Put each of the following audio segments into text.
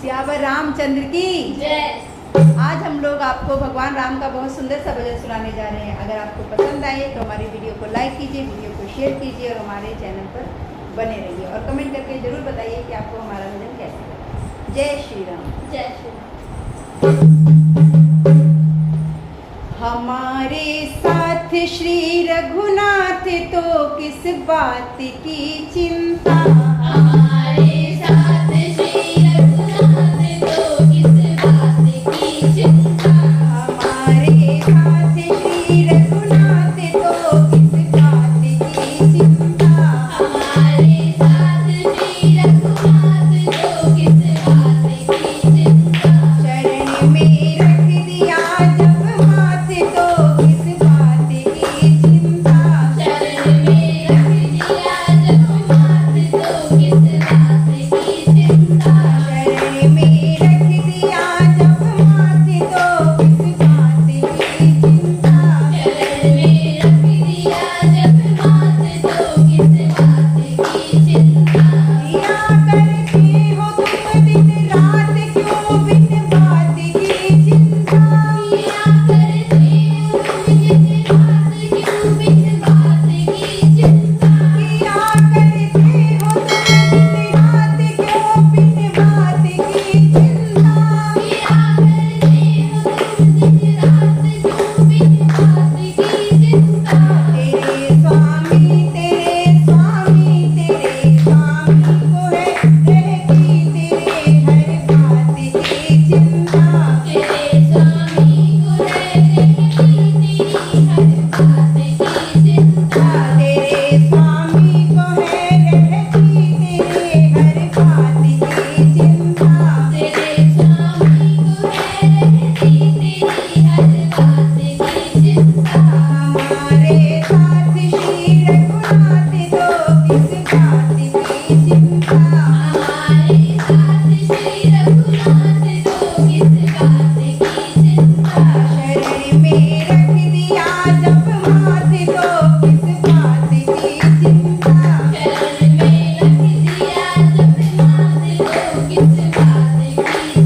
सियावर रामचंद्र की जय। आज हम लोग आपको भगवान राम का बहुत सुंदर सा भजन सुनाने जा रहे हैं। अगर आपको पसंद आए तो हमारी वीडियो को लाइक कीजिए, वीडियो को शेयर कीजिए और हमारे चैनल पर बने रहिए और कमेंट करके जरूर बताइए कि आपको हमारा भजन कैसा लगा। जय श्री राम। जय श्री राम। हमारे साथ श्री रघुनाथ तो किस बात की चिंता, हमारे साथ श्री रघुनाथ तो किस बात की चिंता, हमारे साथ श्री रघुनाथ तो किस बात की चिंता, हमारे साथ श्री रघुनाथ तो किस बात की चिंता, शरण में रख दिया जब माथ तो किस बात की चिंता, शरण में रख दिया जब माथ तो किस बात की चिंता, शरण में रख दिया जब माथ तो किस बात की चिंता, शरण में रख दिया जब माथ तो किस बात की चिंता, किया करते हो तुम दिन रात क्यों बिन बात की चिंता, किया करते हो तुम दिन रात क्यों बिन बात की चिंता, किया करते हो तुम दिन रात क्यों बिन बात की चिंता, किया करते हो तुम दिन रात क्यों बिन बात की चिंता, तेरे स्वामी को है रहती तेरे हर बात की चिंता, तेरे स्वामी को है रहती तेरी हर बात की चिंता, तेरे स्वामी को है रहती तेरे हर बात की चिंता, तेरे स्वामी को है रहती तेरी हर बात की चिंता, हमारे साथ श्री रघुनाथ तो किस बात की चिंता, हमारे साथ श्री रघुनाथ तो किस बात की चिंता, शरण में रख दिया जब माथ तो किस बात की चिंता, शरण में रख दिया जब माथ तो किस बात की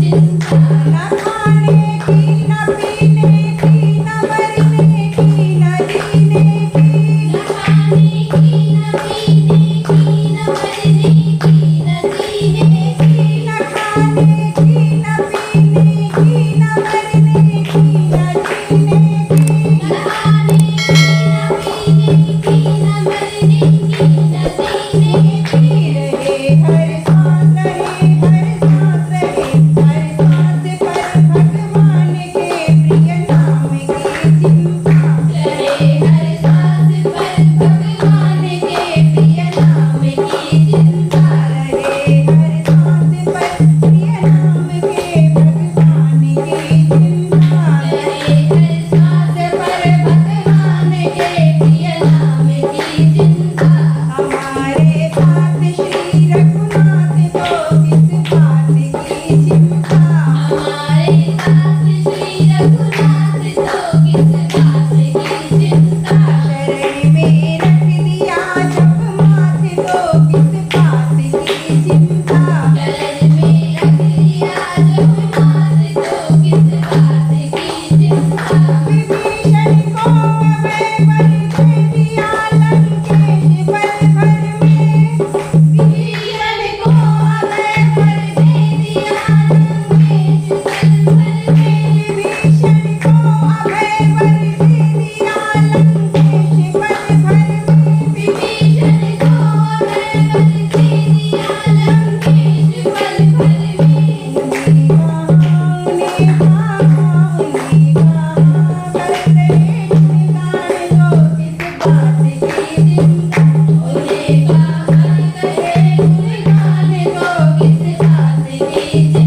चिंता, न खाने की न पीने की न मरने की न जीने की, न खाने की न पीने की न मरने की न जीने की, न खाने की न पीने की न मरने की न जीने की, न खाने की न पीने की न मरने की न जीने की, रहे हर सांस रहे हर सांस रहे हर सांस पर भगवान के प्रिय नाम की चिंता, रहे हर सांस पर भगवान के प्रिय नाम की चिंता, रहे हर सांस पर प्रिय नाम के भगवान की चिंता, रहे हर सांस पर भगवान के प्रिय नाम की चिंता, हमारे साथ श्री रघुनाथ तो किस बात की चिंता, हमारे साथ श्री रघुनाथ तो किस बात की चिंता, शरण में रख दिया जब माथ तो किस बात की चिंता, शरण में रख दिया जब माथ तो किस बात की चिंता, विभीषण को अभय वर दे दिया लंकेश पल भर में, विभीषण को अभय वर दे दिया लंकेश पल भर में, विभीषण को अभय वर दे दिया लंकेश पल भर में, विभीषण को अभय वर दे दिया लंकेश पल भर में, उन्हें कहा करे गुणगान तो किस बात की चिंता,